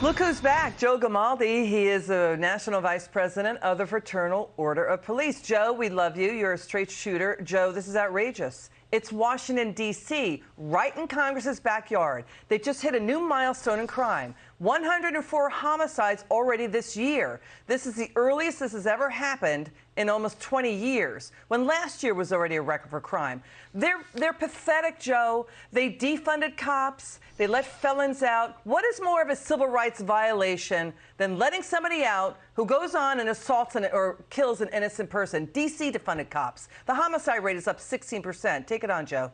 Look who's back, Joe Gamaldi. He is the National Vice President of the Fraternal Order of Police. Joe, we love you. You're a straight shooter. Joe, this is outrageous. It's Washington, D.C., right in Congress's backyard. They just hit a new milestone in crime. 104 homicides already this year. This is the earliest this has ever happened in almost 20 years, when last year was already a record for crime. They're pathetic, Joe. They defunded cops. They let felons out. What is more of a civil rights violation than letting somebody out who goes on and assaults or kills an innocent person? D.C. defunded cops. The homicide rate is up 16%. Take it on, Joe.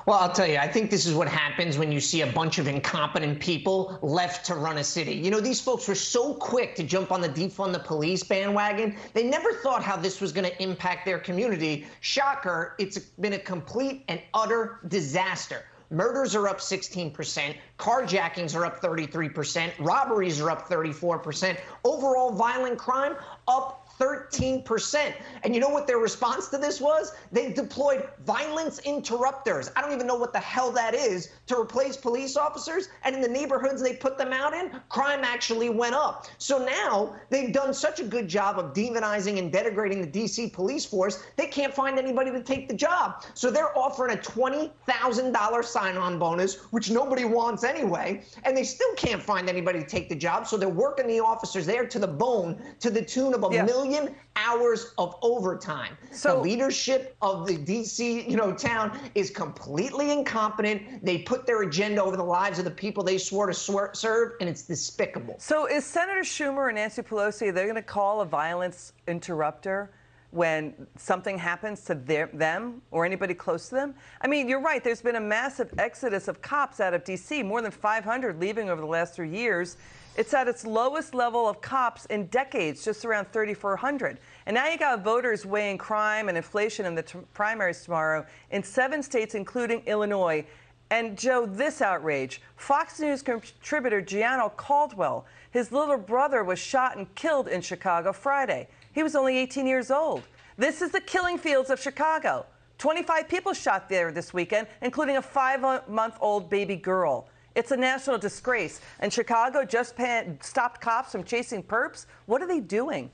Well, I'll tell you, I think this is what happens when you see a bunch of incompetent people left to run a city. You know, these folks were so quick to jump on the defund the police bandwagon. They never thought how this was going to impact their community. Shocker, it's been a complete and utter disaster. Murders are up 16%, carjackings are up 33%, robberies are up 34%, overall violent crime up 13%. And you know what their response to this was? They deployed violence interrupters. I don't even know what the hell that is, to replace police officers. And in the neighborhoods they put them out in, crime actually went up. So now they've done such a good job of demonizing and denigrating the D.C. police force, they can't find anybody to take the job. So they're offering a $20,000 sign-on bonus, which nobody wants anyway, and they still can't find anybody to take the job. So they're working the officers there to the bone, to the tune of a million hours of overtime. So the leadership of the D.C. town is completely incompetent. They put their agenda over the lives of the people they swore to serve, and it's despicable. So is Senator Schumer and Nancy Pelosi, they're going to call a violence interrupter when something happens to them or anybody close to them? I mean, you're right. There's been a massive exodus of cops out of D.C., more than 500 leaving over the last 3 years. It's at its lowest level of cops in decades, just around 3,400. And now you got voters weighing crime and inflation in the primaries tomorrow in 7 states, including Illinois. And, Joe, this outrage. Fox News contributor Gianno Caldwell, his little brother was shot and killed in Chicago Friday. He was only 18 years old. This is the killing fields of Chicago. 25 people shot there this weekend, including a 5-month-old baby girl. It's a national disgrace. And Chicago just stopped cops from chasing perps. What are they doing?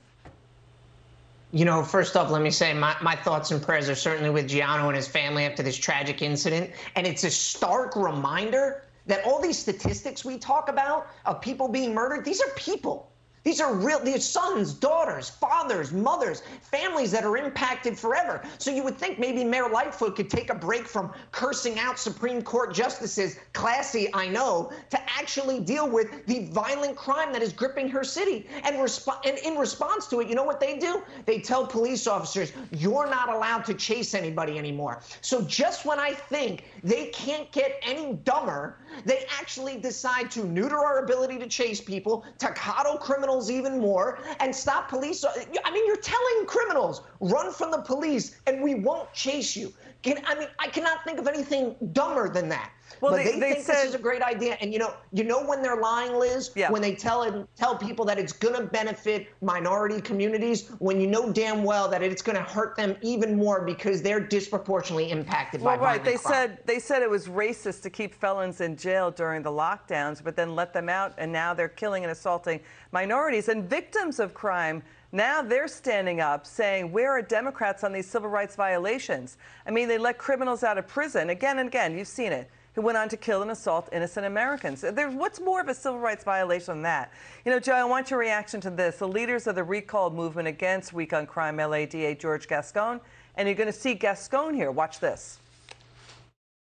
You know, first off, let me say my thoughts and prayers are certainly with Gianno and his family after this tragic incident. And it's a stark reminder that all these statistics we talk about of people being murdered, these are people. These are real, these sons, daughters, fathers, mothers, families that are impacted forever. So you would think maybe Mayor Lightfoot could take a break from cursing out Supreme Court justices, classy, I know, to actually deal with the violent crime that is gripping her city. And in response to it, you know what they do? They tell police officers, you're not allowed to chase anybody anymore. So just when I think they can't get any dumber, they actually decide to neuter our ability to chase people, to coddle criminals even more, and stop police. I mean, you're telling criminals, run from the police and we won't chase you. I cannot think of anything dumber than that. Well, but they think this is a great idea. And you know when they're lying, Liz, when they tell people that it's going to benefit minority communities, when you know damn well that it's going to hurt them even more because they're disproportionately impacted by violent crime. They said it was racist to keep felons in jail during the lockdowns, but then let them out, and now they're killing and assaulting minorities and victims of crime. Now they're standing up saying, where are Democrats on these civil rights violations? I mean, they let criminals out of prison again and again. You've seen it. Who went on to kill and assault innocent Americans. What's more of a civil rights violation than that? You know, Joe, I want your reaction to this. The leaders of the recall movement against Week on Crime, LADA George Gascon, and you're going to see Gascon here. Watch this.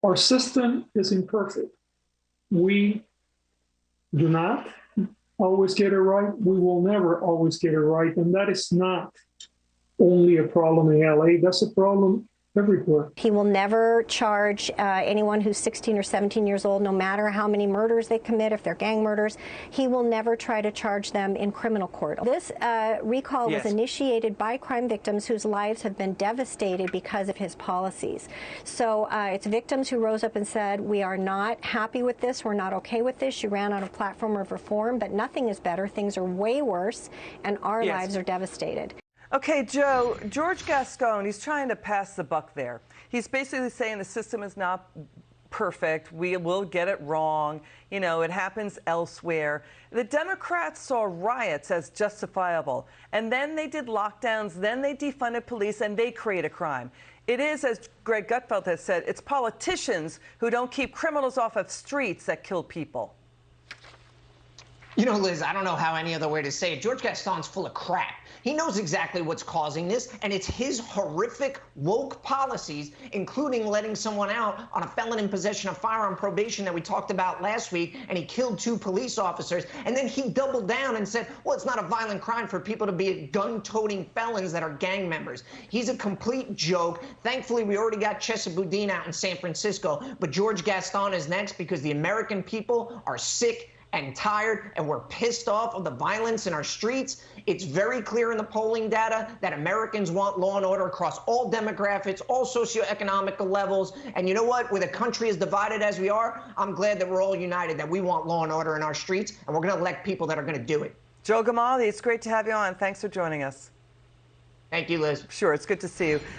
Our system is imperfect. We do not always get it right. We will never always get it right. And that is not only a problem in LA, that's a problem everywhere. He will never charge anyone who's 16 or 17 years old, no matter how many murders they commit, if they're gang murders. He will never try to charge them in criminal court. This recall was initiated by crime victims whose lives have been devastated because of his policies. So it's victims who rose up and said, we are not happy with this, we're not okay with this. You ran on a platform of reform, but nothing is better. Things are way worse, and our lives are devastated. Okay, Joe, George Gascon, he's trying to pass the buck there. He's basically saying the system is not perfect. We will get it wrong. You know, it happens elsewhere. The Democrats saw riots as justifiable, and then they did lockdowns, then they defunded police, and they create a crime. It is, as Greg Gutfeld has said, it's politicians who don't keep criminals off of streets that kill people. You know, Liz, I don't know how any other way to say it. George Gascon's full of crap. He knows exactly what's causing this, and it's his horrific woke policies, including letting someone out on a felon in possession of firearm probation that we talked about last week, and he killed 2 police officers. And then he doubled down and said, well, it's not a violent crime for people to be gun-toting felons that are gang members. He's a complete joke. Thankfully, we already got Chesa Boudin out in San Francisco, but George Gascon is next because the American people are sick and tired, and we're pissed off of the violence in our streets. It's very clear in the polling data that Americans want law and order across all demographics, all socioeconomic levels. And you know what? With a country as divided as we are, I'm glad that we're all united, that we want law and order in our streets, and we're going to elect people that are going to do it. Joe Gamaldi, it's great to have you on. Thanks for joining us. Thank you, Liz. Sure, it's good to see you.